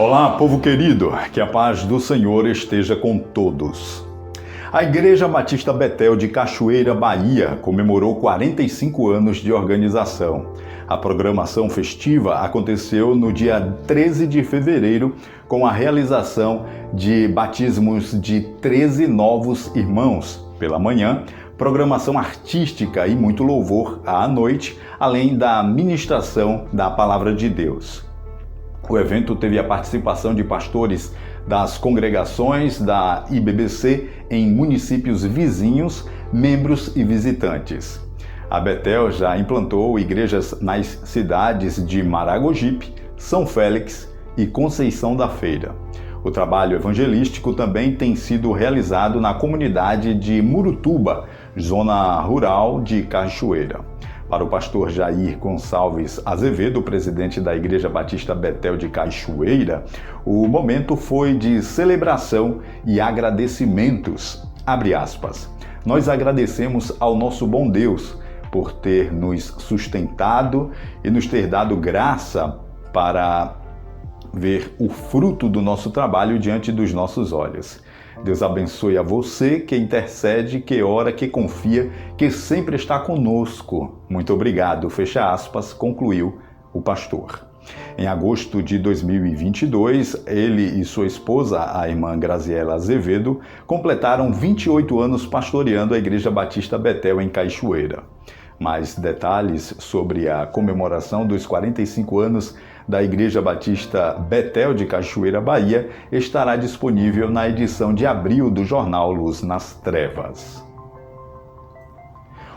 Olá, povo querido, que a paz do Senhor esteja com todos. A Igreja Batista Betel de Cachoeira, Bahia, comemorou 45 anos de organização. A programação festiva aconteceu no dia 13 de fevereiro, com a realização de batismos de 13 novos irmãos pela manhã, programação artística e muito louvor à noite, além da ministração da Palavra de Deus. O evento teve a participação de pastores das congregações da IBBC em municípios vizinhos, membros e visitantes. A Betel já implantou igrejas nas cidades de Maragogipe, São Félix e Conceição da Feira. O trabalho evangelístico também tem sido realizado na comunidade de Murutuba, zona rural de Cachoeira. Para o pastor Jair Gonçalves Azevedo, presidente da Igreja Batista Betel de Cachoeira, o momento foi de celebração e agradecimentos. Abre aspas. Nós agradecemos ao nosso bom Deus por ter nos sustentado e nos ter dado graça para ver o fruto do nosso trabalho diante dos nossos olhos. Deus abençoe a você que intercede, que ora, que confia, que sempre está conosco. Muito obrigado, fecha aspas, concluiu o pastor. Em agosto de 2022, ele e sua esposa, a irmã Graziela Azevedo, completaram 28 anos pastoreando a Igreja Batista Betel em Cachoeira. Mais detalhes sobre a comemoração dos 45 anos da Igreja Batista Betel de Cachoeira, Bahia, estará disponível na edição de abril do jornal Luz nas Trevas.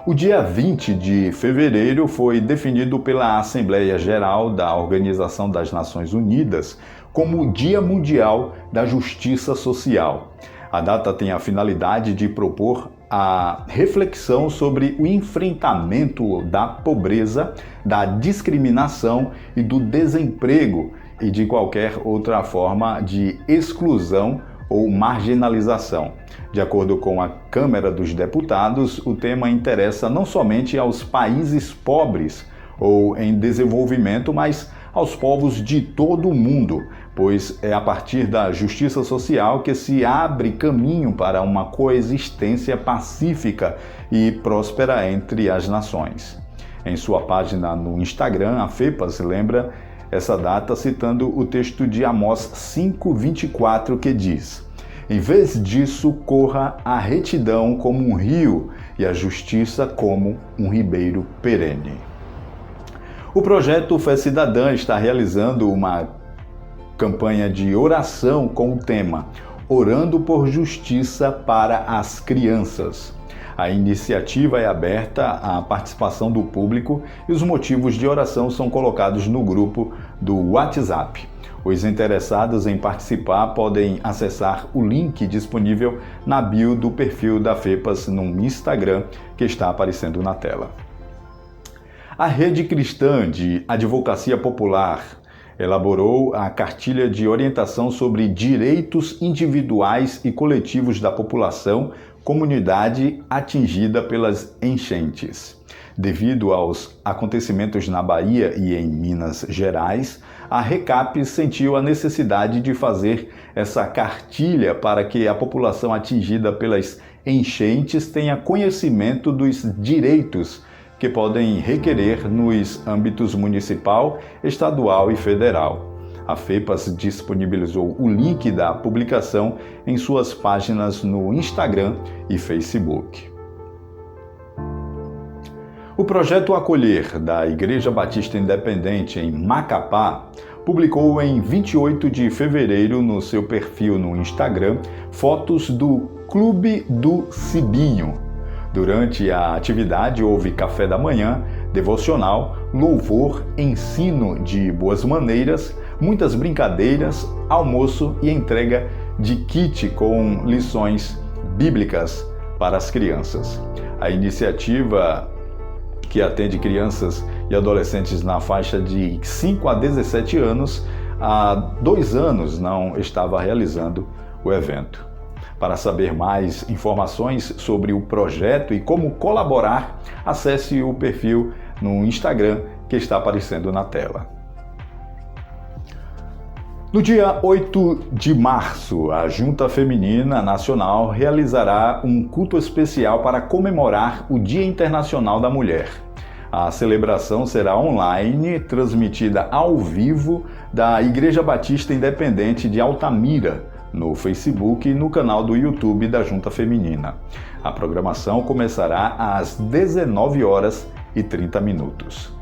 O dia 20 de fevereiro foi definido pela Assembleia Geral da Organização das Nações Unidas como o Dia Mundial da Justiça Social. A data tem a finalidade de propor a reflexão sobre o enfrentamento da pobreza, da discriminação e do desemprego e de qualquer outra forma de exclusão ou marginalização. De acordo com a Câmara dos Deputados, o tema interessa não somente aos países pobres ou em desenvolvimento, mas aos povos de todo o mundo, pois é a partir da justiça social que se abre caminho para uma coexistência pacífica e próspera entre as nações. Em sua página no Instagram, a FEPAS lembra essa data citando o texto de Amós 5:24 que diz: "Em vez disso, corra a retidão como um rio e a justiça como um ribeiro perene." O projeto Fé Cidadã está realizando uma campanha de oração com o tema Orando por Justiça para as Crianças. A iniciativa é aberta à participação do público e os motivos de oração são colocados no grupo do WhatsApp. Os interessados em participar podem acessar o link disponível na bio do perfil da FEPAS no Instagram, que está aparecendo na tela. A Rede Cristã de Advocacia Popular elaborou a cartilha de orientação sobre direitos individuais e coletivos da população, comunidade atingida pelas enchentes. Devido aos acontecimentos na Bahia e em Minas Gerais, a RECAP sentiu a necessidade de fazer essa cartilha para que a população atingida pelas enchentes tenha conhecimento dos direitos que podem requerer nos âmbitos municipal, estadual e federal. A FEPAS disponibilizou o link da publicação em suas páginas no Instagram e Facebook. O projeto Acolher, da Igreja Batista Independente em Macapá, publicou em 28 de fevereiro no seu perfil no Instagram fotos do Clube do Cibinho. Durante a atividade houve café da manhã, devocional, louvor, ensino de boas maneiras, muitas brincadeiras, almoço e entrega de kit com lições bíblicas para as crianças. A iniciativa, que atende crianças e adolescentes na faixa de 5 a 17 anos, há 2 anos não estava realizando o evento. Para saber mais informações sobre o projeto e como colaborar, acesse o perfil no Instagram que está aparecendo na tela. No dia 8 de março, a Junta Feminina Nacional realizará um culto especial para comemorar o Dia Internacional da Mulher. A celebração será online, transmitida ao vivo da Igreja Batista Independente de Altamira, no Facebook e no canal do YouTube da Junta Feminina. A programação começará às 19h30.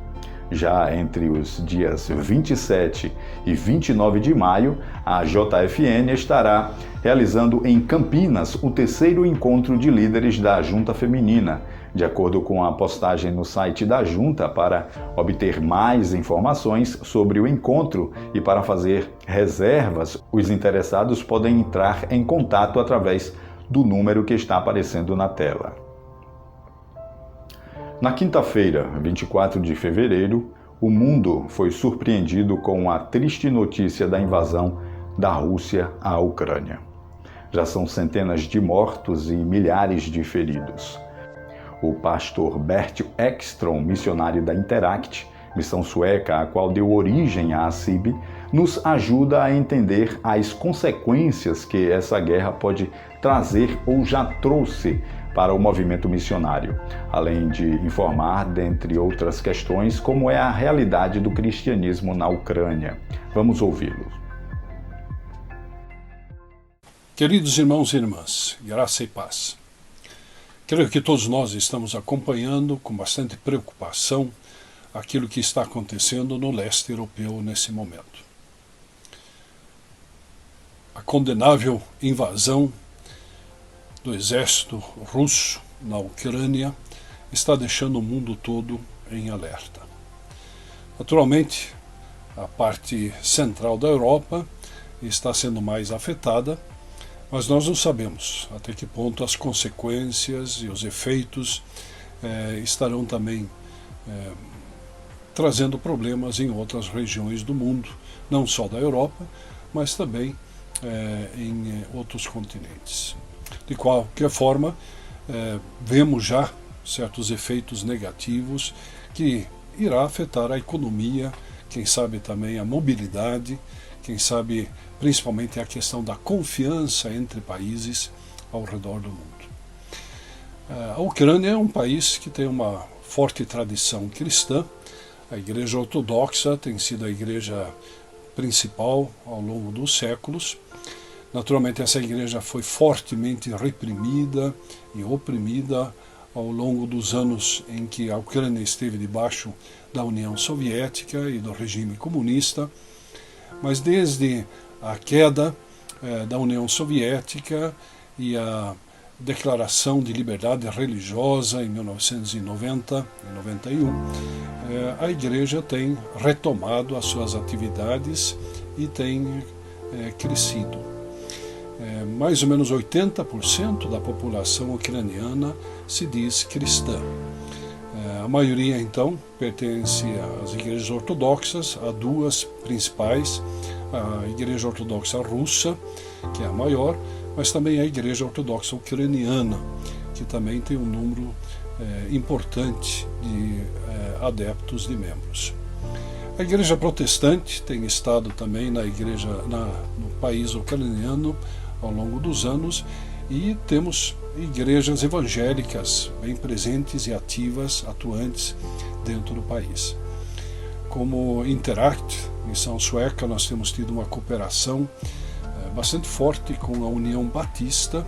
Já entre os dias 27 e 29 de maio, a JFN estará realizando em Campinas o terceiro encontro de líderes da Junta Feminina. De acordo com a postagem no site da Junta, para obter mais informações sobre o encontro e para fazer reservas, os interessados podem entrar em contato através do número que está aparecendo na tela. Na quinta-feira, 24 de fevereiro, o mundo foi surpreendido com a triste notícia da invasão da Rússia à Ucrânia. Já são centenas de mortos e milhares de feridos. O pastor Bert Ekstrom, missionário da Interact, missão sueca a qual deu origem à ACIB, nos ajuda a entender as consequências que essa guerra pode trazer ou já trouxe para o movimento missionário, além de informar, dentre outras questões, como é a realidade do cristianismo na Ucrânia. Vamos ouvi-lo. Queridos irmãos e irmãs, graça e paz. Creio que todos nós estamos acompanhando com bastante preocupação aquilo que está acontecendo no leste europeu nesse momento. A condenável invasão do exército russo na Ucrânia está deixando o mundo todo em alerta. Naturalmente, a parte central da Europa está sendo mais afetada, mas nós não sabemos até que ponto as consequências e os efeitos estarão também trazendo problemas em outras regiões do mundo, não só da Europa, mas também em outros continentes. De qualquer forma, vemos já certos efeitos negativos que irá afetar a economia, quem sabe também a mobilidade, quem sabe principalmente a questão da confiança entre países ao redor do mundo. A Ucrânia é um país que tem uma forte tradição cristã. A Igreja Ortodoxa tem sido a igreja principal ao longo dos séculos. Naturalmente, essa igreja foi fortemente reprimida e oprimida ao longo dos anos em que a Ucrânia esteve debaixo da União Soviética e do regime comunista. Mas desde a queda da União Soviética e a Declaração de Liberdade Religiosa em 1990 e 91, a igreja tem retomado as suas atividades e tem crescido. Mais ou menos 80% da população ucraniana se diz cristã. A maioria, então, pertence às igrejas ortodoxas, a duas principais, a Igreja Ortodoxa Russa, que é a maior, mas também a Igreja Ortodoxa Ucraniana, que também tem um número importante de adeptos, de membros. A Igreja Protestante tem estado também no país ucraniano ao longo dos anos, e temos igrejas evangélicas bem presentes e ativas, atuantes dentro do país. Como Interact, missão sueca, nós temos tido uma cooperação bastante forte com a União Batista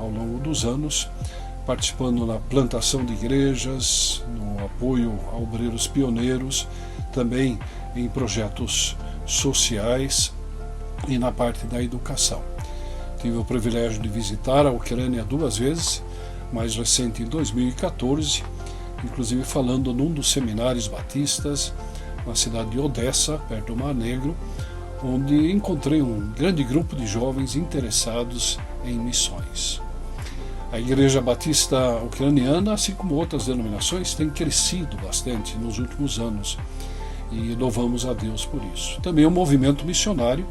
ao longo dos anos, participando na plantação de igrejas, no apoio a obreiros pioneiros, também em projetos sociais e na parte da educação. Tive o privilégio de visitar a Ucrânia 2 vezes, mais recente em 2014, inclusive falando num dos seminários batistas na cidade de Odessa, perto do Mar Negro, onde encontrei um grande grupo de jovens interessados em missões. A Igreja Batista Ucraniana, assim como outras denominações, tem crescido bastante nos últimos anos e louvamos a Deus por isso. Também o movimento missionário,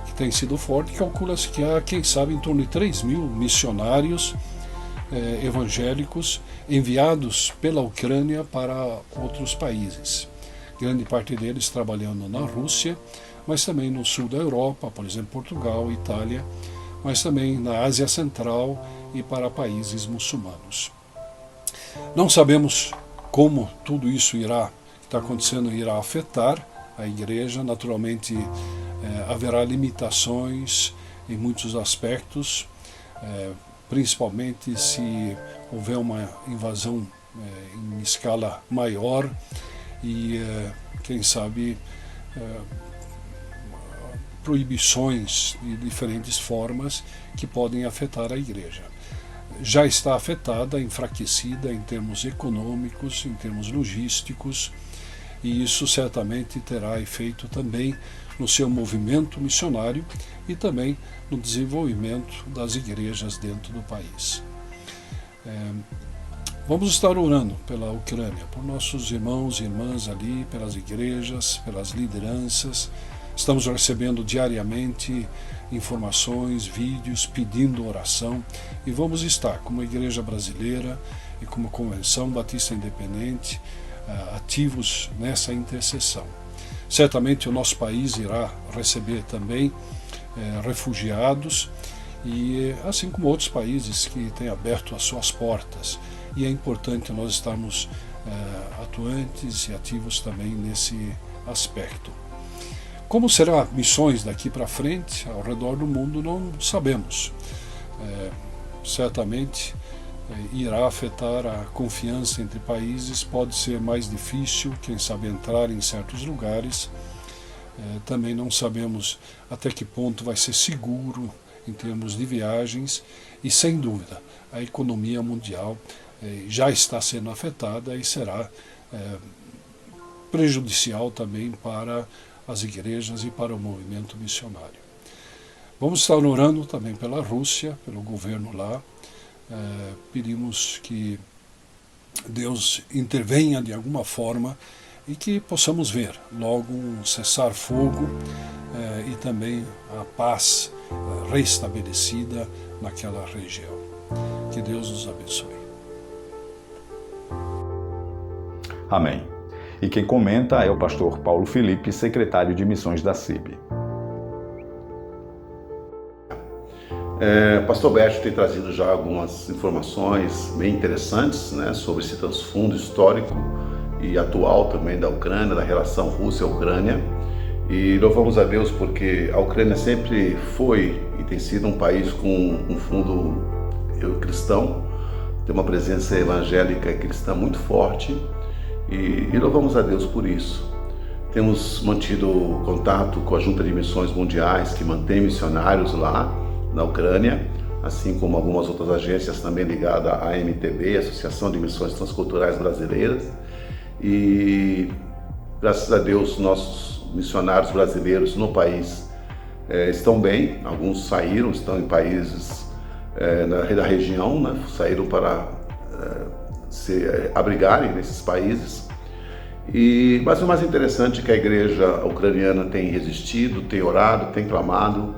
que tem sido forte, calcula-se que há, quem sabe, em torno de 3.000 missionários evangélicos enviados pela Ucrânia para outros países. Grande parte deles trabalhando na Rússia, mas também no sul da Europa, por exemplo, Portugal, Itália, mas também na Ásia Central e para países muçulmanos. Não sabemos como tudo isso que está acontecendo irá afetar a igreja. Naturalmente, haverá limitações em muitos aspectos, principalmente se houver uma invasão em escala maior e, quem sabe, proibições de diferentes formas que podem afetar a igreja. Já está afetada, enfraquecida em termos econômicos, em termos logísticos, e isso certamente terá efeito também no seu movimento missionário e também no desenvolvimento das igrejas dentro do país. Vamos estar orando pela Ucrânia, por nossos irmãos e irmãs ali, pelas igrejas, pelas lideranças. Estamos recebendo diariamente informações, vídeos, pedindo oração, e vamos estar como Igreja Brasileira e como Convenção Batista Independente ativos nessa intercessão. Certamente o nosso país irá receber também refugiados, e assim como outros países que têm aberto as suas portas, e é importante nós estarmos atuantes e ativos também nesse aspecto. Como será missões daqui para frente, ao redor do mundo, não sabemos. Certamente irá afetar a confiança entre países, pode ser mais difícil, quem sabe, entrar em certos lugares. Também não sabemos até que ponto vai ser seguro em termos de viagens, e sem dúvida a economia mundial já está sendo afetada e será prejudicial também para as igrejas e para o movimento missionário. Vamos estar orando também pela Rússia, pelo governo lá. Pedimos que Deus intervenha de alguma forma e que possamos ver logo um cessar-fogo e também a paz restabelecida naquela região. Que Deus nos abençoe. Amém. E quem comenta é o pastor Paulo Felipe, secretário de Missões da CIB. Pastor Berto tem trazido já algumas informações bem interessantes, né, sobre esse transfundo histórico e atual também da Ucrânia, da relação Rússia-Ucrânia. E louvamos a Deus porque a Ucrânia sempre foi e tem sido um país com um fundo cristão, tem uma presença evangélica cristã muito forte, e louvamos a Deus por isso. Temos mantido contato com a Junta de Missões Mundiais, que mantém missionários lá na Ucrânia, assim como algumas outras agências também ligadas à AMTB, Associação de Missões Transculturais Brasileiras. E graças a Deus nossos missionários brasileiros no país estão bem. Alguns saíram, estão em países da região, né? Saíram para se abrigarem nesses países. Mas o mais interessante é que a igreja ucraniana tem resistido, tem orado, tem clamado,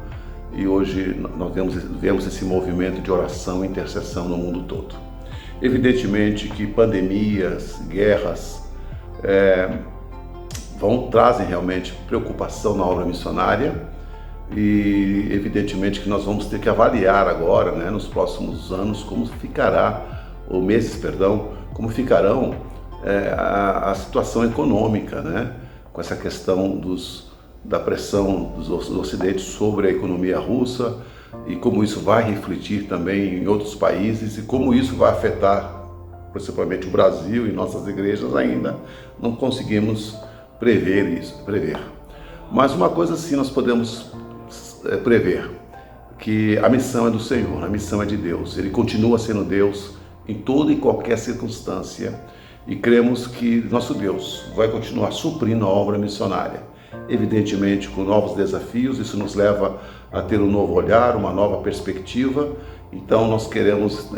e hoje nós vemos esse movimento de oração e intercessão no mundo todo. Evidentemente que pandemias, guerras trazem realmente preocupação na obra missionária, e evidentemente que nós vamos ter que avaliar agora, né, nos próximos anos, como ficará, ou meses, perdão, como ficarão a situação econômica, né, com essa questão da pressão do Ocidente sobre a economia russa, e como isso vai refletir também em outros países, e como isso vai afetar principalmente o Brasil e nossas igrejas. Ainda não conseguimos prever. Mas uma coisa sim nós podemos prever, que a missão é do Senhor, a missão é de Deus. Ele continua sendo Deus em toda e qualquer circunstância, e cremos que nosso Deus vai continuar suprindo a obra missionária. Evidentemente com novos desafios, isso nos leva a ter um novo olhar, uma nova perspectiva. Então nós queremos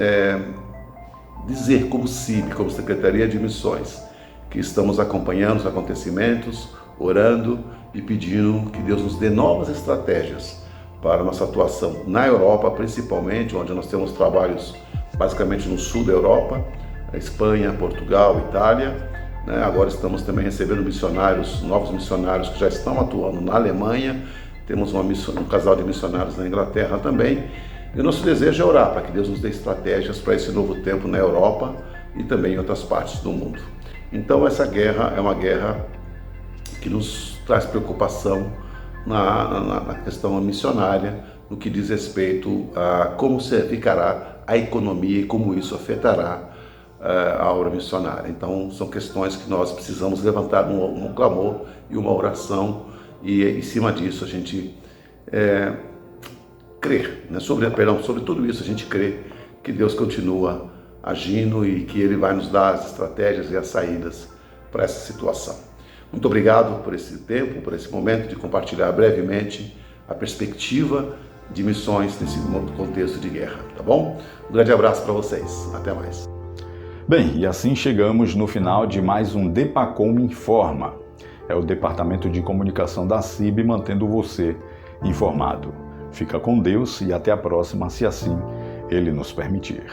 dizer como CIB, como Secretaria de Missões, que estamos acompanhando os acontecimentos, orando e pedindo que Deus nos dê novas estratégias para a nossa atuação na Europa, principalmente, onde nós temos trabalhos basicamente no sul da Europa, a Espanha, Portugal, Itália, né? Agora estamos também recebendo missionários, novos missionários que já estão atuando na Alemanha, temos um casal de missionários na Inglaterra também, e o nosso desejo é orar para que Deus nos dê estratégias para esse novo tempo na Europa e também em outras partes do mundo. Então essa guerra é uma guerra que nos traz preocupação na questão missionária, no que diz respeito a como ficará a economia e como isso afetará a obra missionária. Então são questões que nós precisamos levantar um clamor e uma oração, e em cima disso a gente crer, né? Sobre tudo isso a gente crê que Deus continua agindo e que Ele vai nos dar as estratégias e as saídas para essa situação. Muito obrigado por esse tempo, por esse momento de compartilhar brevemente a perspectiva de missões nesse contexto de guerra, tá bom? Um grande abraço para vocês, até mais. Bem, e assim chegamos no final de mais um Depacom Informa. É o Departamento de Comunicação da CIB mantendo você informado. Fica com Deus e até a próxima, se assim Ele nos permitir.